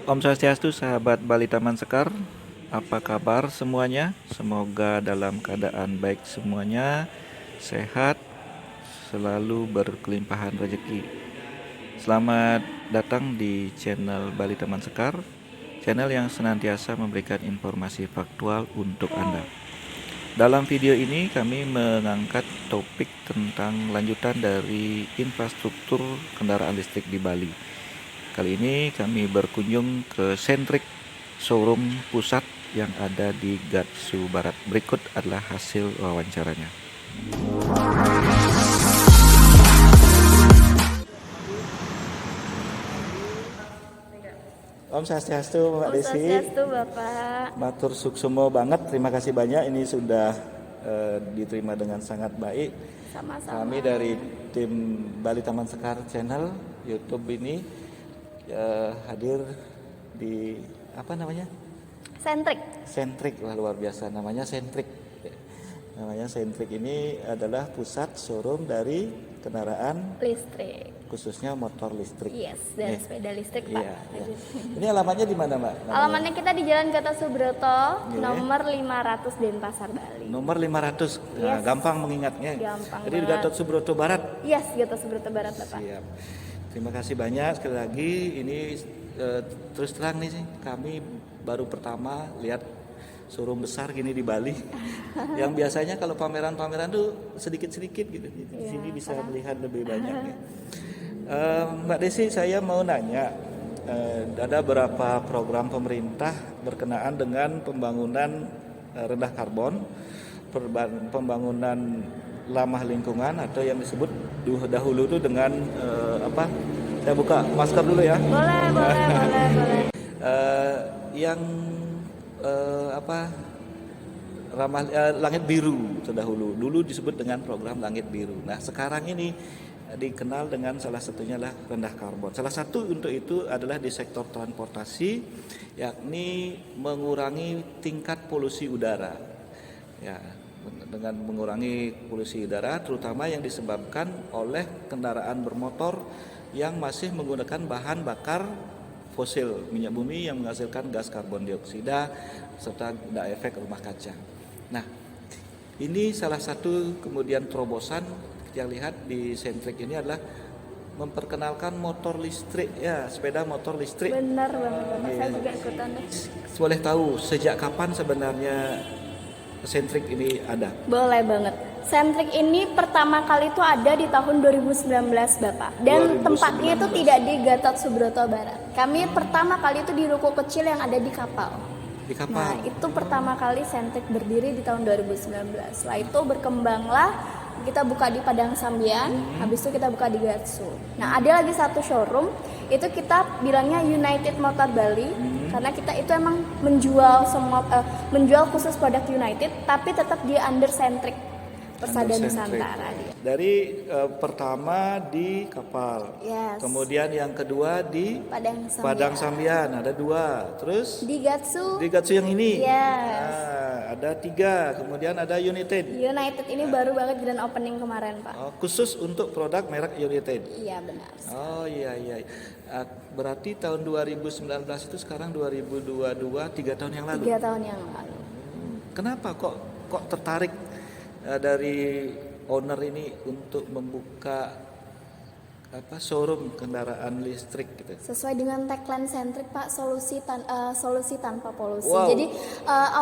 Om Swastiastu, sahabat Bali Taman Sekar. Apa kabar semuanya? Semoga dalam keadaan baik semuanya, sehat, selalu berkelimpahan rezeki. Selamat datang di channel Bali Taman Sekar, channel yang senantiasa memberikan informasi faktual untuk Anda. Dalam video ini kami mengangkat topik tentang lanjutan dari infrastruktur kendaraan listrik di Bali. Kali ini kami berkunjung ke Sentrik showroom pusat yang ada di Gatsu Barat. Berikut adalah hasil wawancaranya. Om Swastiastu, Mbak Om Desi. Swastiastu, Bapak. Matur suksumo banget, terima kasih banyak. Ini sudah diterima dengan sangat baik. Sama-sama. Kami dari tim Bali Taman Sekar channel YouTube ini hadir di apa namanya? Sentrik. Sentrik, wah luar biasa namanya Sentrik. Namanya Sentrik ini adalah pusat showroom dari kendaraan Listrik. khususnya motor listrik. Yes, dan Nih. sepeda listrik, Pak. Iya, iya. Ini alamatnya di mana, Mbak? Alamatnya kita di Jalan Gatot Subroto, Iya. nomor 500 Denpasar, Bali. Nomor 500. Nah, Yes. gampang mengingatnya. Gampang Jadi di banget. Gatot Subroto Barat. Yes, Gatot Subroto Barat, Bapak. Siap. Terima kasih banyak sekali lagi. Ini terus terang nih sih, kami baru pertama lihat showroom besar gini di Bali. Yang biasanya kalau pameran-pameran tuh sedikit-sedikit gitu. Di Iya, sini bisa melihat lebih banyak ya. Mbak Desi, saya mau nanya, ada beberapa program pemerintah berkenaan dengan pembangunan rendah karbon, pembangunan ramah lingkungan atau yang disebut dahulu itu dengan apa? Saya buka masker dulu ya. Boleh. Yang apa? Ramah langit biru terdahulu. Dulu disebut dengan program langit biru. Nah, sekarang ini dikenal dengan salah satunya adalah rendah karbon. Salah satu untuk itu adalah di sektor transportasi, yakni mengurangi tingkat polusi udara. Ya, dengan mengurangi polusi udara terutama yang disebabkan oleh kendaraan bermotor yang masih menggunakan bahan bakar fosil minyak bumi yang menghasilkan gas karbon dioksida serta efek rumah kaca. Nah, ini salah satu kemudian terobosan yang lihat di Sentrik ini adalah memperkenalkan motor listrik ya, sepeda motor listrik. Benar banget, Bapak. Iya. Saya juga ikutan deh. Boleh tahu sejak kapan sebenarnya Sentrik ini ada? Boleh banget. Sentrik ini pertama kali itu ada di tahun 2019, Bapak. Dan 2019. tempatnya itu tidak di Gatot Subroto Barat. Kami pertama kali itu di ruko kecil yang ada di kapal. Di Nah, kapal. itu pertama kali Sentrik berdiri di tahun 2019. Setelah itu berkembanglah, kita buka di Padang Sambian, habis itu kita buka di Gatsu. Nah, ada lagi satu showroom, itu kita bilangnya United Motor Bali, karena kita itu emang menjual semua menjual khusus produk United, tapi tetap di under Sentrik Persada Under Sentrik. Nusantara dia. Dari pertama di kapal, Yes. kemudian yang kedua di Padang Sambian. Padang Sambian ada 2, terus Di Gatsu di Gatsu yang ini Yes. ada 3, kemudian ada United. United ini baru banget grand opening kemarin, Pak. Oh, khusus untuk produk merek United. Iya, benar. Oh iya. Berarti tahun 2019 itu sekarang 2022, 3 tahun yang lalu. 3 tahun yang lalu. Kenapa kok tertarik dari owner ini untuk membuka showroom kendaraan listrik gitu? Sesuai dengan tagline Sentrik, Pak, solusi tanpa polusi. Wow. Jadi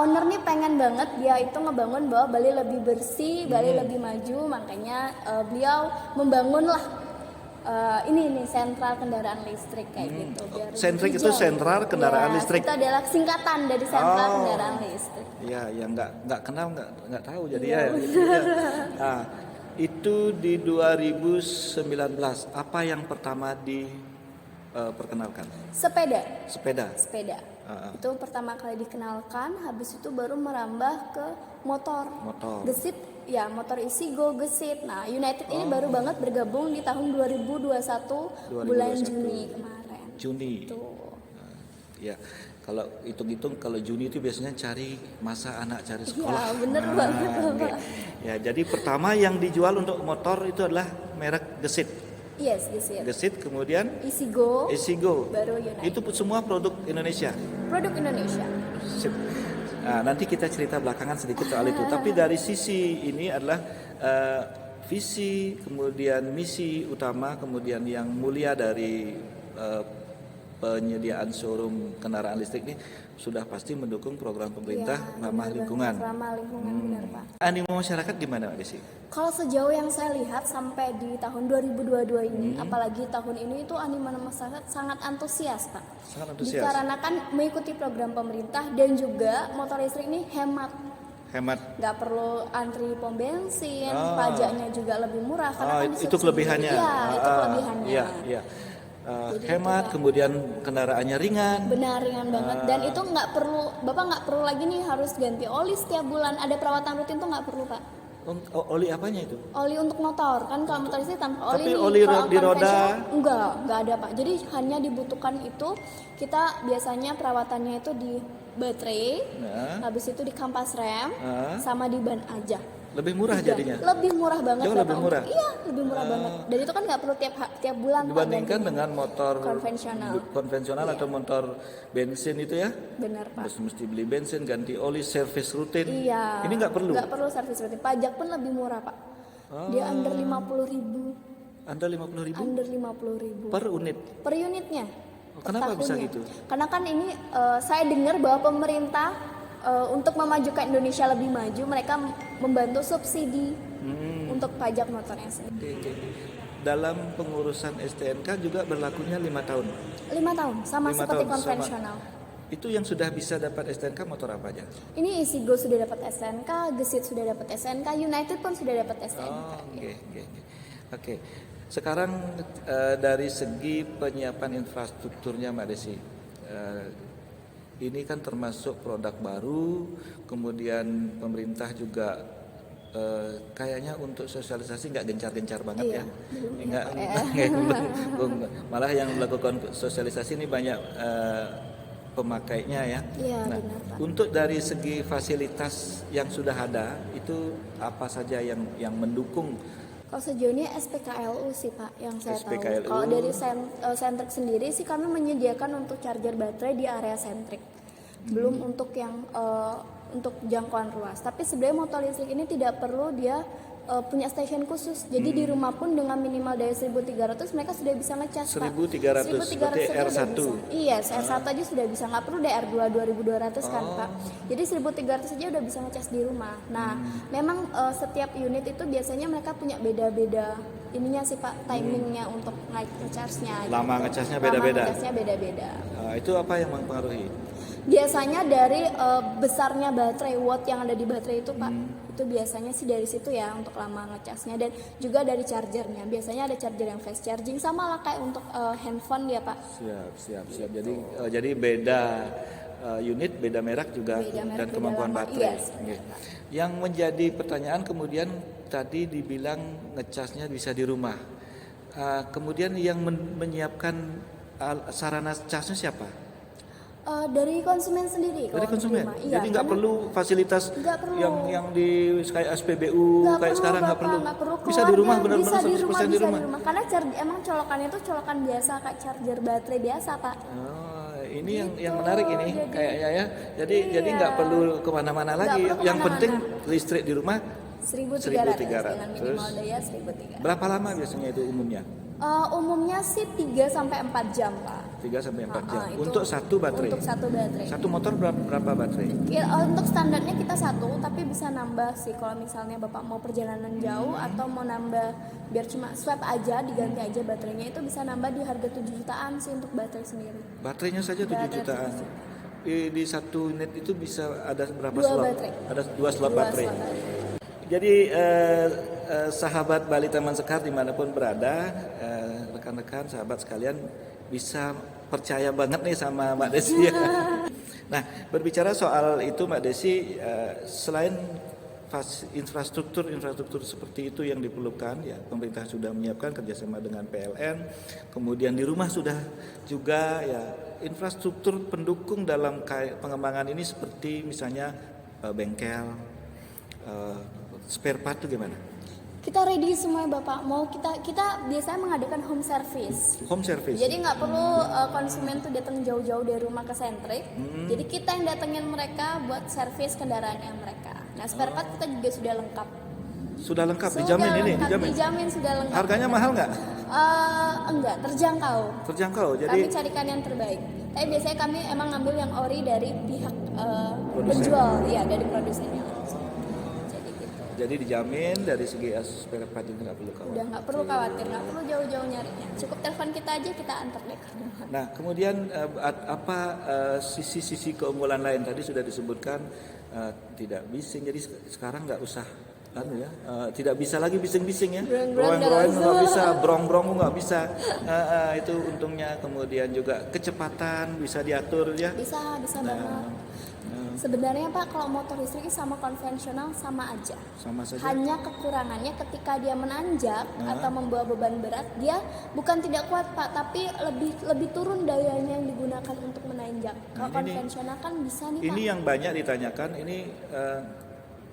owner nih pengen banget dia itu ngebangun bahwa Bali lebih bersih, Bali lebih maju, makanya beliau membangunlah ini nih sentral kendaraan listrik kayak gitu. Biar Sentrik hijau. itu sentral kendaraan Ya, listrik. Itu adalah singkatan dari sentral Oh. kendaraan listrik. Ya, yang nggak kenal nggak tahu jadi ya. Gitu ya. Nah, itu di 2019 apa yang pertama diperkenalkan? Sepeda. Sepeda. Itu pertama kali dikenalkan, habis itu baru merambah ke motor. Gesit, ya motor isi go gesit. Nah, United ini baru banget bergabung di tahun 2021 bulan 2021. Juni kemarin. Juni. Tuh. Ya, kalau hitung-hitung kalau Juni itu biasanya cari masa anak cari sekolah. Ya, bener banget, Bapak. Ya, jadi pertama yang dijual untuk motor itu adalah merek gesit. Yes, gesit. Gesit, kemudian Isigo, Isigo. baru United. Itu semua produk Indonesia. Produk Indonesia. Sip. Nah, nanti kita cerita belakangan sedikit soal itu. Tapi dari sisi ini adalah visi, kemudian misi utama, kemudian yang mulia dari penyediaan showroom kendaraan listrik ini sudah pasti mendukung program pemerintah Iya, ramah benar lingkungan. banget, ramah lingkungan, benar Pak. Animo masyarakat gimana Mbak Desi? Kalau sejauh yang saya lihat sampai di tahun 2022 ini, apalagi tahun ini itu animo masyarakat sangat antusias Pak. Sangat antusias. Dikarenakan mengikuti program pemerintah dan juga motor listrik ini hemat. Hemat. Nggak perlu antri pom bensin, Ah. pajaknya juga lebih murah karena kan Itu disubsidi. kelebihannya. Iya, itu kelebihannya. Iya, iya. Jadi Hemat, itu, Pak. kemudian kendaraannya ringan. Benar, ringan banget. Dan itu nggak perlu, Bapak nggak perlu lagi nih harus ganti oli setiap bulan. Ada perawatan rutin tuh nggak perlu Pak. Oli apanya itu? Oli untuk motor kan, kalau motor listrik tanpa oli. Tapi nih. oli Kalau di roda? konvensional, nggak ada Pak. Jadi hanya dibutuhkan itu, kita biasanya perawatannya itu di baterai, Nah, habis itu di kampas rem, Ah. sama di ban aja. lebih murah Tiga. jadinya. Lebih murah banget. Jauh Bapak, lebih murah? Iya, lebih murah banget. Dan itu kan nggak perlu tiap bulan Pak, Dibandingkan gantinya. dengan motor Konvensional. atau motor bensin itu ya. Benar Pak. Mesti beli bensin, ganti oli, servis rutin. Iya. Ini nggak perlu. Nggak perlu servis rutin. Pajak pun lebih murah Pak. Dia under 50.000. Anda 50.000 Under 50.000 per unit. per unitnya. per Kenapa bisa tahunnya. gitu? Karena kan ini saya dengar bahwa pemerintah untuk memajukan Indonesia lebih maju, mereka membantu subsidi untuk pajak motornya sendiri. Oke. Dalam pengurusan STNK juga berlakunya 5 tahun. 5 tahun, sama 5 seperti tahun, konvensional. Itu yang sudah bisa dapat STNK motor apa aja? Ini Isigo sudah dapat STNK, Gesit sudah dapat STNK, United pun sudah dapat STNK. Oh, oke. Sekarang dari segi penyiapan infrastrukturnya Mbak Desi, ini kan termasuk produk baru, kemudian pemerintah juga kayaknya untuk sosialisasi nggak gencar-gencar banget Iya, ya. belum Nggak, belum. Malah yang melakukan sosialisasi ini banyak pemakainya ya. Iya, Nah, benar, Pak. untuk dari segi fasilitas yang sudah ada itu apa saja yang mendukung? Kalau sejauh ini SPKLU sih Pak yang saya SPKLU. tahu. Kalau dari Sentrik sendiri sih kami menyediakan untuk charger baterai di area Sentrik. Belum untuk yang untuk jangkauan luas. Tapi sebenarnya motor listrik ini tidak perlu dia punya stasiun khusus. Jadi di rumah pun dengan minimal daya 1.300 mereka sudah bisa ngecas Pak. 1.300, berarti aja udah R1. bisa. Iya, R1 aja sudah bisa, nggak perlu DR2 2200 kan Pak. Jadi 1.300 aja udah bisa ngecas di rumah. Nah, memang setiap unit itu biasanya mereka punya beda-beda ininya sih Pak, timingnya untuk ngecasnya. Lama ngecasnya beda-beda. Lama ngecasnya beda-beda. Itu apa yang mempengaruhi? Biasanya dari besarnya baterai, watt yang ada di baterai itu Pak. Itu biasanya sih dari situ ya untuk lama ngecasnya, dan juga dari chargernya. Biasanya ada charger yang fast charging, sama lah kayak untuk handphone ya Pak. Siap. Jadi beda unit, beda merek juga, Beda merek, dan beda kemampuan lama. baterai. Yes, benar, Oke. Pak. Yang menjadi pertanyaan kemudian tadi dibilang ngecasnya bisa di rumah. Kemudian yang menyiapkan sarana casnya siapa? Dari konsumen sendiri. Dari kalau konsumen. untuk rumah. Iya, Jadi nggak karena perlu fasilitas Nggak perlu. yang di kayak SPBU nggak kayak sekarang nggak Bapak, perlu. nggak perlu Bisa di keluar, rumah dan benar-benar bisa 100% di rumah. Karena emang colokannya itu colokan biasa kayak charger baterai biasa Pak. Oh, ini yang Gitu, menarik ini jadi- kayaknya ya. Jadi Iya. nggak perlu kemana-mana Nggak lagi. perlu Yang penting kemana-mana. listrik di rumah. 1.300 dengan Terus? minimal daya 1.300. Berapa lama biasanya itu umumnya? Umumnya sih 3 sampai 4 jam Pak. 3 sampai 4 jam. Itu Untuk satu baterai. Untuk satu baterai. Satu motor berapa baterai? Untuk standarnya kita satu, tapi bisa nambah sih kalau misalnya Bapak mau perjalanan jauh atau mau nambah biar cuma swap aja, diganti aja baterainya, itu bisa nambah di harga 7 jutaan sih untuk baterai sendiri. Baterainya saja 7 Baterai jutaan. 7 juta. Di satu unit itu bisa ada berapa 2 slot? baterai. Ada 2 slot Dua baterai. slot baterai. Jadi sahabat Bali Taman Sekar dimanapun berada, rekan-rekan, sahabat sekalian bisa percaya banget nih sama Mbak Desi ya. Nah, berbicara soal itu Mbak Desi, selain infrastruktur seperti itu yang diperlukan, ya pemerintah sudah menyiapkan kerjasama dengan PLN, kemudian di rumah sudah juga ya infrastruktur pendukung dalam pengembangan ini seperti misalnya bengkel, spare part itu gimana? Kita ready semuanya Bapak. Mau kita biasanya mengadakan home service. Home service. Jadi nggak perlu konsumen tuh datang jauh-jauh dari rumah ke Sentrik. Jadi kita yang datengin mereka buat servis kendaraannya mereka. Nah spare part kita juga sudah lengkap. Sudah lengkap, Sudah dijamin ini, lengkap, dijamin. dijamin sudah lengkap. Harganya mahal nggak? Enggak, terjangkau. Terjangkau. Jadi Kami carikan yang terbaik. Tapi biasanya kami emang ngambil yang ori dari pihak Produsen. penjual, ya dari produsennya langsung. Jadi gitu. jadi dijamin dari segi spare part juga nggak perlu khawatir. Udah nggak perlu khawatir, nggak perlu jauh-jauh nyarinya. Cukup telepon kita aja, kita antar deh ke rumah. Nah, kemudian apa sisi-sisi keunggulan lain tadi sudah disebutkan tidak bising. Jadi sekarang nggak usah tidak bisa lagi bising-bising ya. Brong-brong Brong-brong nggak nggak usah. bisa, brong-brong nggak bisa. Itu untungnya. Kemudian juga kecepatan bisa diatur ya. Bisa banget. Sebenarnya Pak, kalau motor listrik sama konvensional sama aja. Sama saja. Hanya kekurangannya ketika dia menanjak atau membawa beban berat, dia bukan tidak kuat Pak, tapi lebih turun dayanya yang digunakan untuk menanjak. Kalau ini konvensional kan bisa nih Ini Pak. yang banyak ditanyakan, ini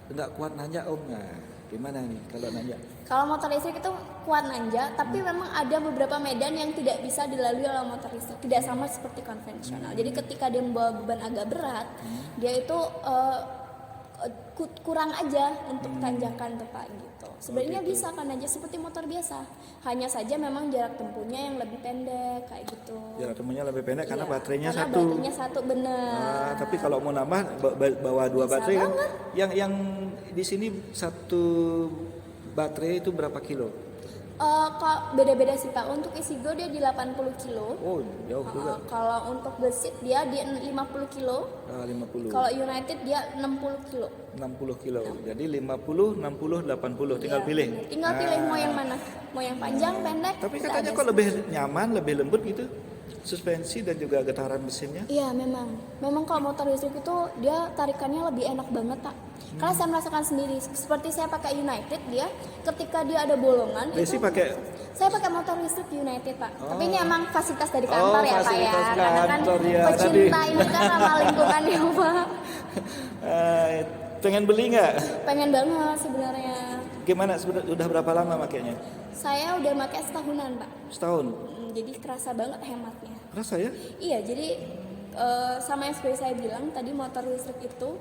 nggak kuat nanjak Om. Nah, gimana nih kalau nanjak? Kalau motor listrik itu kuat nanjak, tapi memang ada beberapa medan yang tidak bisa dilalui oleh motor listrik. Tidak sama seperti konvensional. Jadi ketika dia membawa beban agak berat, dia itu kurang aja untuk tanjakan tuh Pak gitu. Sebenarnya bisa kan aja seperti motor biasa. Hanya saja memang jarak tempuhnya yang lebih pendek kayak gitu. Jarak tempuhnya lebih pendek karena Iya, baterainya karena satu. baterainya satu benar. Tapi kalau mau nambah bawa dua Bisa baterai kan. banget. Yang di sini satu baterai itu berapa kilo? Kok beda-beda sih Pak. Untuk Isigo dia di 80 kilo. Oh, jauh juga. Kalau untuk Gesit dia di 50 kilo. 50. Kalau United dia 60 kilo. 60 kilo. Jadi 50, 60, 80 tinggal Iya, pilih. benar. Tinggal pilih mau yang mana. Mau yang panjang, pendek. Tapi bisa katanya ada kok semua. lebih nyaman, lebih lembut gitu. Suspensi dan juga getaran mesinnya. Iya memang kalau motor listrik itu dia tarikannya lebih enak banget Pak. Karena saya merasakan sendiri. Seperti saya pakai United, dia ketika dia ada bolongan Desi itu pakai saya pakai motor listrik United Pak. Tapi ini emang fasilitas dari kantor ya Pak ya. fasilitas Karena kan kantor, ya, pecinta tadi. ini kan sama lingkungan ya Pak. pengen beli nggak? Pengen banget sebenarnya. Gimana? Udah berapa lama makainya? Saya udah pakai setahunan Pak. Setahun. Jadi kerasa banget hematnya. Rasa ya? Iya, jadi sama yang seperti saya bilang tadi, motor listrik itu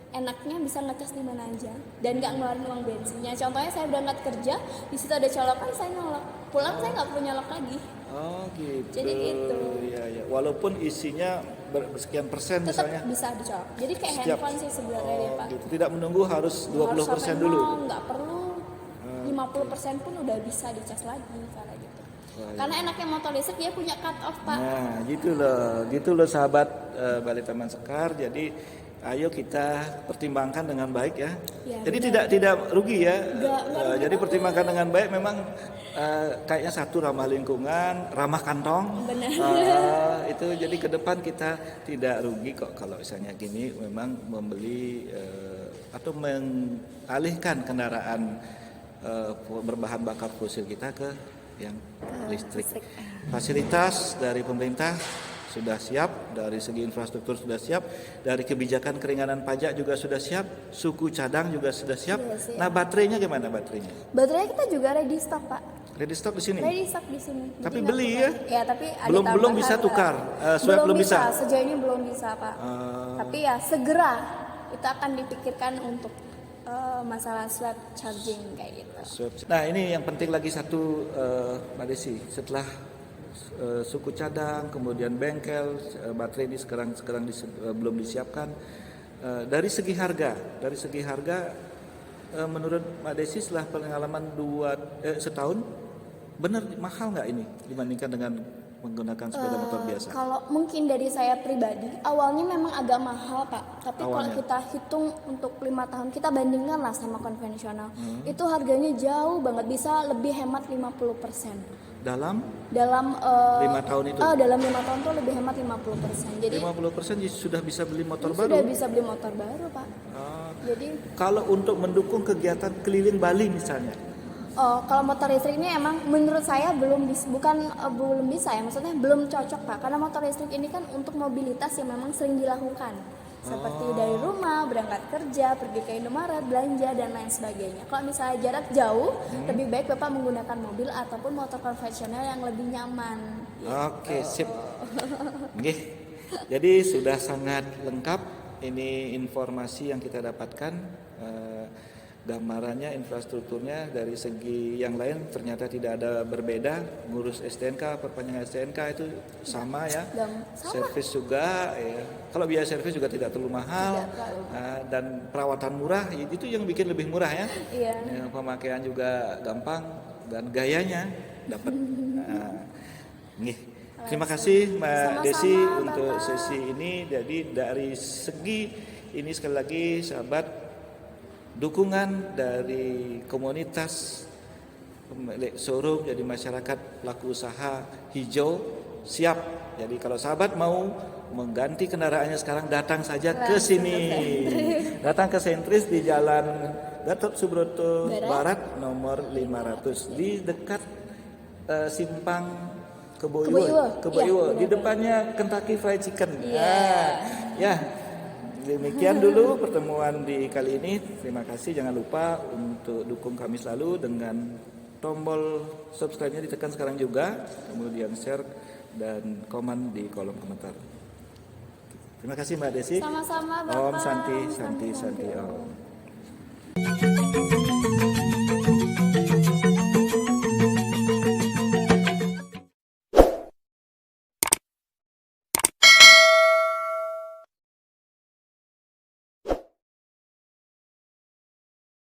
enaknya bisa ngecas di mana aja dan nggak ngeluarin uang bensinnya. Contohnya saya berangkat kerja, di situ ada colokan saya nyolok, pulang saya nggak perlu nyolok lagi. Oh gitu. Jadi gitu. Iya. Walaupun isinya sekian persen Tetap misalnya. bisa dicolok. Jadi kayak Setiap- handphone sih sebenarnya ya Pak. Gitu. Tidak menunggu harus 20% Harus sampai dulu. nol, nggak perlu. 50% pun udah bisa dicas lagi kayak gitu. Wah, Karena enaknya motor listrik dia punya cut off Pak. Nah, gitu loh sahabat Balai Taman Sekar. Jadi ayo kita pertimbangkan dengan baik ya. Ya, Jadi benar. tidak rugi ya. Nggak rugi Jadi banget. pertimbangkan dengan baik. Memang kayaknya satu ramah lingkungan, ramah kantong. Benar. Itu jadi ke depan kita tidak rugi kok kalau misalnya gini memang membeli atau mengalihkan kendaraan berbahan bakar fosil kita ke yang listrik. Fasilitas dari pemerintah sudah siap, dari segi infrastruktur sudah siap, dari kebijakan keringanan pajak juga sudah siap, suku cadang juga sudah siap. Iya, siap. Nah, baterainya gimana baterainya? Baterainya kita juga ready stock Pak. Ready stock di sini? Ready stock di sini. Tapi Jadi beli nggak ya? perlu- Ya, tapi ada Belum tambahan bisa lah. tukar, swab belum bisa. Sejauh ini belum bisa Pak. Tapi ya segera itu akan dipikirkan untuk masalah swab charging kayak gitu. Nah, ini yang penting lagi satu Mbak Desi, setelah suku cadang, kemudian bengkel, baterai ini sekarang belum disiapkan. Dari segi harga, menurut Mbak Desi setelah pengalaman setahun, benar mahal nggak ini dibandingkan dengan menggunakan sepeda motor biasa? Kalau mungkin dari saya pribadi, awalnya memang agak mahal Pak. Tapi kalau Awalnya. kita hitung untuk 5 tahun, kita bandingkan lah sama konvensional. Itu harganya jauh banget, bisa lebih hemat 50%. Dalam Dalam 5 tahun itu, dalam 5 tahun tuh lebih hemat 50%. Jadi 50% sudah bisa beli motor sudah baru. bisa beli motor baru Pak. Jadi Kalau untuk mendukung kegiatan keliling Bali misalnya, kalau motor listrik ini emang menurut saya belum bisa ya, maksudnya belum cocok Pak. Karena motor listrik ini kan untuk mobilitas yang memang sering dilakukan. seperti dari rumah, berangkat kerja, pergi ke Indomaret, belanja dan lain sebagainya. Kalau misalnya jarak jauh, lebih baik Bapak menggunakan mobil ataupun motor konvensional yang lebih nyaman. Oke, sip. Nggih. Jadi sudah sangat lengkap ini informasi yang kita dapatkan, gambarannya, infrastrukturnya. Dari segi yang lain ternyata tidak ada berbeda. Ngurus STNK, perpanjangan STNK itu sama ya. Sama. Servis juga ya. Kalau biaya servis juga tidak terlalu mahal. Tidak terlalu. Dan perawatan murah, itu yang bikin lebih murah ya. Iya. Pemakaian juga gampang dan gayanya dapat. Nih. Terima kasih Mbak Sama-sama, Desi untuk Bapak. sesi ini. Jadi dari segi ini sekali lagi sahabat, dukungan dari komunitas pemilik showroom, jadi masyarakat pelaku usaha hijau siap. Jadi kalau sahabat mau mengganti kendaraannya sekarang, datang saja ke sini. Datang ke Sentris di Jalan Gatot Subroto Barat nomor 500 di dekat simpang Keboiwo. Iya, Di depannya Kentucky Fried Chicken. Iya. Ya. Demikian dulu pertemuan di kali ini. Terima kasih. Jangan lupa untuk dukung kami selalu dengan tombol subscribe-nya ditekan sekarang juga, kemudian share dan komen di kolom komentar. Terima kasih Mbak Desi. Sama-sama Bapak. Om Santi Santi. Om.